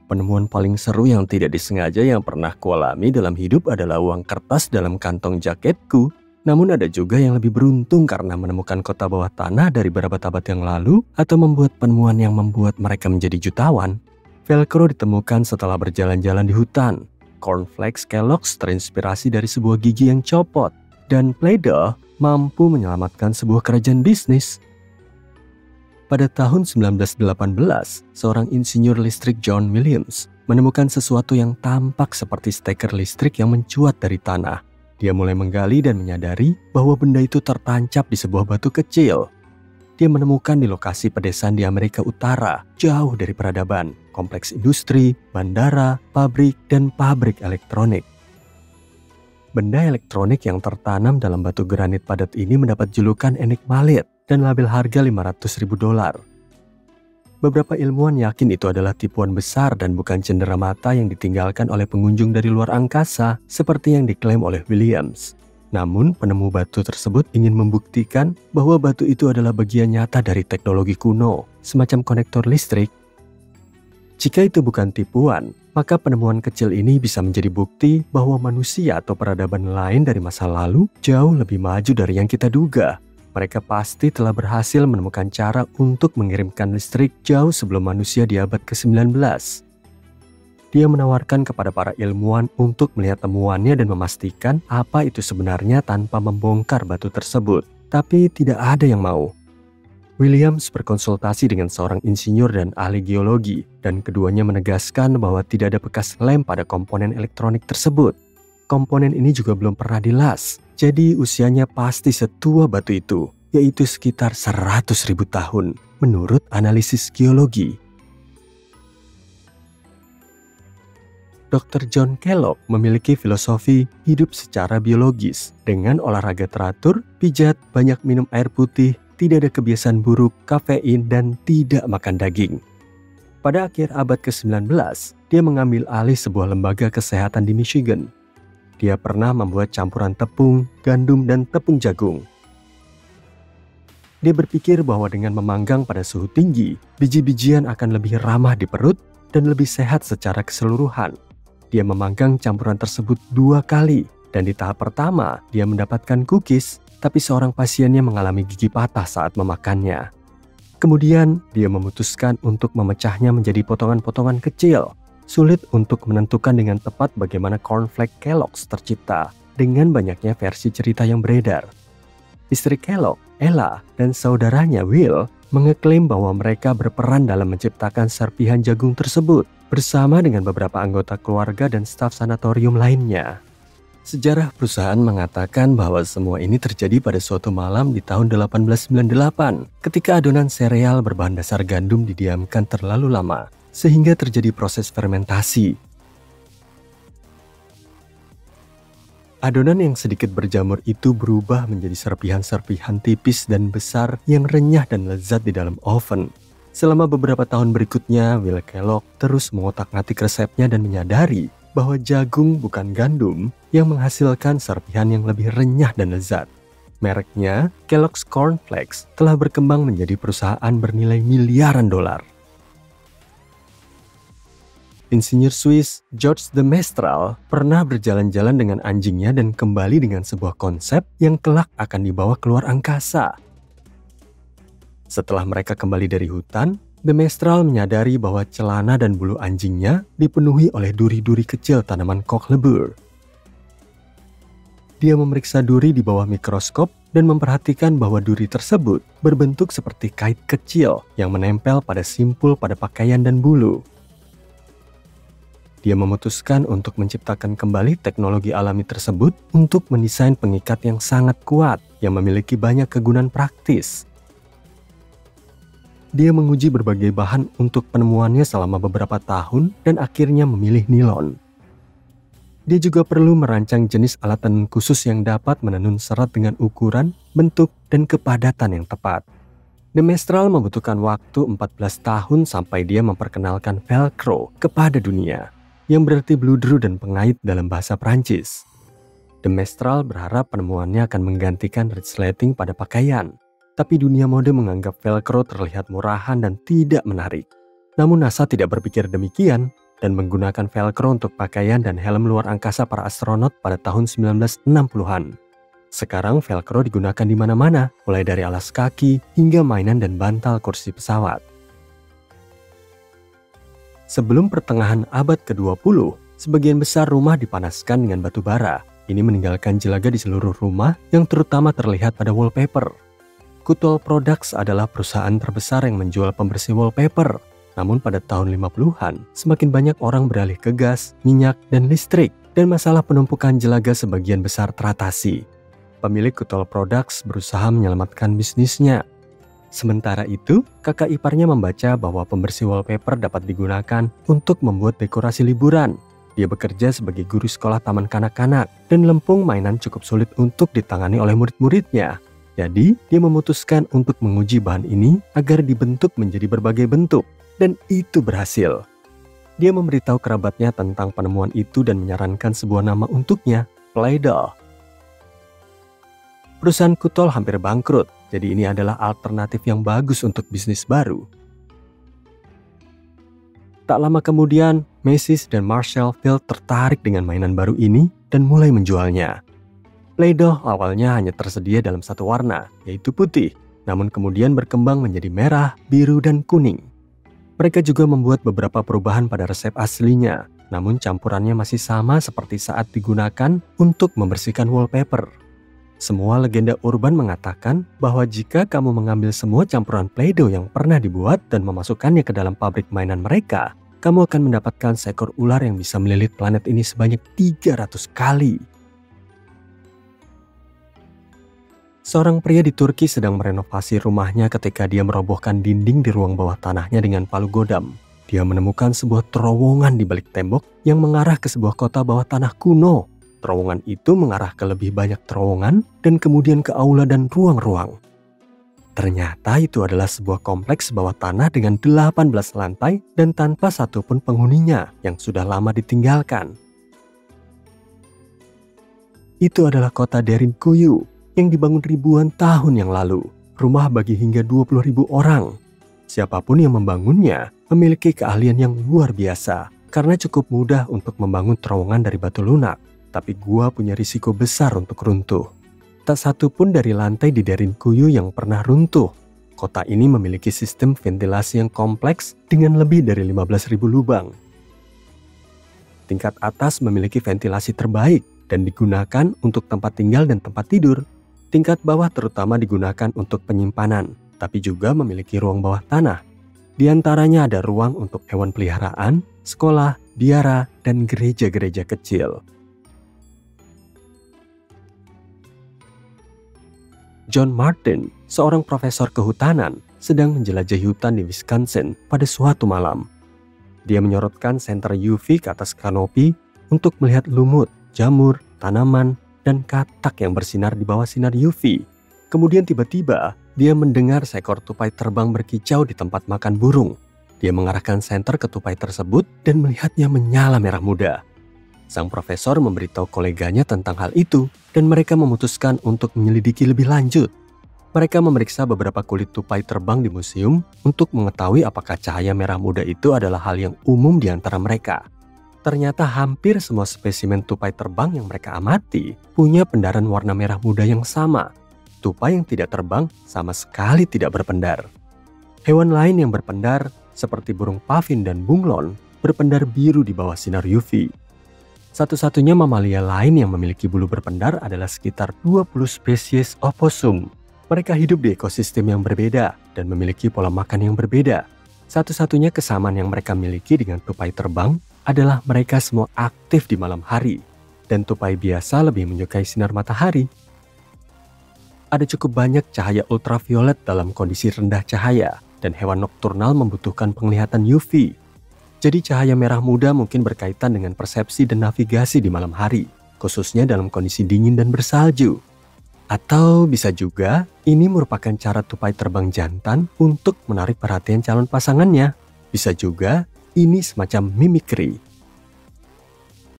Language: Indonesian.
Penemuan paling seru yang tidak disengaja yang pernah kualami dalam hidup adalah uang kertas dalam kantong jaketku. Namun ada juga yang lebih beruntung karena menemukan kota bawah tanah dari berabad-abad yang lalu atau membuat penemuan yang membuat mereka menjadi jutawan. Velcro ditemukan setelah berjalan-jalan di hutan. Cornflakes Kellogg's terinspirasi dari sebuah gigi yang copot. Dan Play-Doh mampu menyelamatkan sebuah kerajaan bisnis. Pada tahun 1918, seorang insinyur listrik John Williams menemukan sesuatu yang tampak seperti steker listrik yang mencuat dari tanah. Dia mulai menggali dan menyadari bahwa benda itu tertancap di sebuah batu kecil. Dia menemukan di lokasi pedesaan di Amerika Utara, jauh dari peradaban, kompleks industri, bandara, pabrik, dan pabrik elektronik. Benda elektronik yang tertanam dalam batu granit padat ini mendapat julukan enigmalit dan label harga $500.000. Beberapa ilmuwan yakin itu adalah tipuan besar dan bukan cenderamata yang ditinggalkan oleh pengunjung dari luar angkasa seperti yang diklaim oleh Williams. Namun, penemu batu tersebut ingin membuktikan bahwa batu itu adalah bagian nyata dari teknologi kuno, semacam konektor listrik. Jika itu bukan tipuan, maka penemuan kecil ini bisa menjadi bukti bahwa manusia atau peradaban lain dari masa lalu jauh lebih maju dari yang kita duga. Mereka pasti telah berhasil menemukan cara untuk mengirimkan listrik jauh sebelum manusia di abad ke-19. Dia menawarkan kepada para ilmuwan untuk melihat temuannya dan memastikan apa itu sebenarnya tanpa membongkar batu tersebut. Tapi tidak ada yang mau. Williams berkonsultasi dengan seorang insinyur dan ahli geologi, dan keduanya menegaskan bahwa tidak ada bekas lem pada komponen elektronik tersebut. Komponen ini juga belum pernah dilas, jadi usianya pasti setua batu itu, yaitu sekitar 100.000 tahun, menurut analisis geologi. Dr. John Kellogg memiliki filosofi hidup secara biologis, dengan olahraga teratur, pijat, banyak minum air putih, tidak ada kebiasaan buruk, kafein, dan tidak makan daging. Pada akhir abad ke-19, dia mengambil alih sebuah lembaga kesehatan di Michigan. Dia pernah membuat campuran tepung, gandum, dan tepung jagung. Dia berpikir bahwa dengan memanggang pada suhu tinggi, biji-bijian akan lebih ramah di perut dan lebih sehat secara keseluruhan. Dia memanggang campuran tersebut 2 kali, dan di tahap pertama, dia mendapatkan cookies, tapi seorang pasiennya mengalami gigi patah saat memakannya. Kemudian, dia memutuskan untuk memecahnya menjadi potongan-potongan kecil. Sulit untuk menentukan dengan tepat bagaimana cornflake Kellogg's tercipta dengan banyaknya versi cerita yang beredar. Istri Kellogg, Ella, dan saudaranya Will mengeklaim bahwa mereka berperan dalam menciptakan serpihan jagung tersebut bersama dengan beberapa anggota keluarga dan staf sanatorium lainnya. Sejarah perusahaan mengatakan bahwa semua ini terjadi pada suatu malam di tahun 1898 ketika adonan sereal berbahan dasar gandum didiamkan terlalu lama sehingga terjadi proses fermentasi. Adonan yang sedikit berjamur itu berubah menjadi serpihan-serpihan tipis dan besar yang renyah dan lezat di dalam oven. Selama beberapa tahun berikutnya, Will Kellogg terus mengotak-atik resepnya dan menyadari bahwa jagung bukan gandum yang menghasilkan serpihan yang lebih renyah dan lezat. Mereknya, Kellogg's Cornflakes, telah berkembang menjadi perusahaan bernilai miliaran dolar. Insinyur Swiss George de Mestral pernah berjalan-jalan dengan anjingnya dan kembali dengan sebuah konsep yang kelak akan dibawa keluar angkasa. Setelah mereka kembali dari hutan, de Mestral menyadari bahwa celana dan bulu anjingnya dipenuhi oleh duri-duri kecil tanaman cockleburr. Dia memeriksa duri di bawah mikroskop dan memperhatikan bahwa duri tersebut berbentuk seperti kait kecil yang menempel pada simpul pada pakaian dan bulu. Dia memutuskan untuk menciptakan kembali teknologi alami tersebut untuk mendesain pengikat yang sangat kuat yang memiliki banyak kegunaan praktis. Dia menguji berbagai bahan untuk penemuannya selama beberapa tahun dan akhirnya memilih nilon. Dia juga perlu merancang jenis alat tenun khusus yang dapat menenun serat dengan ukuran, bentuk, dan kepadatan yang tepat. De Mestral membutuhkan waktu 14 tahun sampai dia memperkenalkan Velcro kepada dunia, yang berarti bludru dan pengait dalam bahasa Prancis. De Mestral berharap penemuannya akan menggantikan resleting pada pakaian, tapi dunia mode menganggap Velcro terlihat murahan dan tidak menarik. Namun NASA tidak berpikir demikian. dan menggunakan velcro untuk pakaian dan helm luar angkasa para astronot pada tahun 1960-an. Sekarang velcro digunakan di mana-mana, mulai dari alas kaki hingga mainan dan bantal kursi pesawat. Sebelum pertengahan abad ke-20, sebagian besar rumah dipanaskan dengan batu bara. Ini meninggalkan jelaga di seluruh rumah yang terutama terlihat pada wallpaper. Kutoll Products adalah perusahaan terbesar yang menjual pembersih wallpaper. Namun pada tahun 50-an, semakin banyak orang beralih ke gas, minyak, dan listrik, dan masalah penumpukan jelaga sebagian besar teratasi. Pemilik Kutoll Products berusaha menyelamatkan bisnisnya. Sementara itu, kakak iparnya membaca bahwa pembersih wallpaper dapat digunakan untuk membuat dekorasi liburan. Dia bekerja sebagai guru sekolah taman kanak-kanak, dan lempung mainan cukup sulit untuk ditangani oleh murid-muridnya. Jadi, dia memutuskan untuk menguji bahan ini agar dibentuk menjadi berbagai bentuk, dan itu berhasil. Dia memberitahu kerabatnya tentang penemuan itu dan menyarankan sebuah nama untuknya, Play-Doh. Perusahaan Kutoll hampir bangkrut, jadi ini adalah alternatif yang bagus untuk bisnis baru. Tak lama kemudian, Macy's dan Marshall Field tertarik dengan mainan baru ini dan mulai menjualnya. Play-Doh awalnya hanya tersedia dalam satu warna, yaitu putih, namun kemudian berkembang menjadi merah, biru, dan kuning. Mereka juga membuat beberapa perubahan pada resep aslinya, namun campurannya masih sama seperti saat digunakan untuk membersihkan wallpaper. Semua legenda urban mengatakan bahwa jika kamu mengambil semua campuran Play-Doh yang pernah dibuat dan memasukkannya ke dalam pabrik mainan mereka, kamu akan mendapatkan seekor ular yang bisa melilit planet ini sebanyak 300 kali. Seorang pria di Turki sedang merenovasi rumahnya ketika dia merobohkan dinding di ruang bawah tanahnya dengan palu godam. Dia menemukan sebuah terowongan di balik tembok yang mengarah ke sebuah kota bawah tanah kuno. Terowongan itu mengarah ke lebih banyak terowongan dan kemudian ke aula dan ruang-ruang. Ternyata itu adalah sebuah kompleks bawah tanah dengan 18 lantai dan tanpa satupun penghuninya yang sudah lama ditinggalkan. Itu adalah kota Derinkuyu yang dibangun ribuan tahun yang lalu, rumah bagi hingga 20.000 orang. Siapapun yang membangunnya memiliki keahlian yang luar biasa karena cukup mudah untuk membangun terowongan dari batu lunak. Tapi gua punya risiko besar untuk runtuh. Tak satu pun dari lantai di Derinkuyu yang pernah runtuh. Kota ini memiliki sistem ventilasi yang kompleks dengan lebih dari 15.000 lubang. Tingkat atas memiliki ventilasi terbaik dan digunakan untuk tempat tinggal dan tempat tidur. Tingkat bawah terutama digunakan untuk penyimpanan, tapi juga memiliki ruang bawah tanah. Di antaranya ada ruang untuk hewan peliharaan, sekolah, biara, dan gereja-gereja kecil. John Martin, seorang profesor kehutanan, sedang menjelajahi hutan di Wisconsin pada suatu malam. Dia menyorotkan senter UV ke atas kanopi untuk melihat lumut, jamur, tanaman, dan katak yang bersinar di bawah sinar UV. Kemudian tiba-tiba, dia mendengar seekor tupai terbang berkicau di tempat makan burung. Dia mengarahkan senter ke tupai tersebut dan melihatnya menyala merah muda. Sang profesor memberitahu koleganya tentang hal itu dan mereka memutuskan untuk menyelidiki lebih lanjut. Mereka memeriksa beberapa kulit tupai terbang di museum untuk mengetahui apakah cahaya merah muda itu adalah hal yang umum di antara mereka. Ternyata hampir semua spesimen tupai terbang yang mereka amati punya pendaran warna merah muda yang sama. Tupai yang tidak terbang sama sekali tidak berpendar. Hewan lain yang berpendar seperti burung pavin dan bunglon berpendar biru di bawah sinar UV. Satu-satunya mamalia lain yang memiliki bulu berpendar adalah sekitar 20 spesies opossum. Mereka hidup di ekosistem yang berbeda dan memiliki pola makan yang berbeda. Satu-satunya kesamaan yang mereka miliki dengan tupai terbang adalah mereka semua aktif di malam hari, dan tupai biasa lebih menyukai sinar matahari. Ada cukup banyak cahaya ultraviolet dalam kondisi rendah cahaya, dan hewan nokturnal membutuhkan penglihatan UV. Jadi cahaya merah muda mungkin berkaitan dengan persepsi dan navigasi di malam hari, khususnya dalam kondisi dingin dan bersalju. Atau bisa juga ini merupakan cara tupai terbang jantan untuk menarik perhatian calon pasangannya. Bisa juga ini semacam mimikri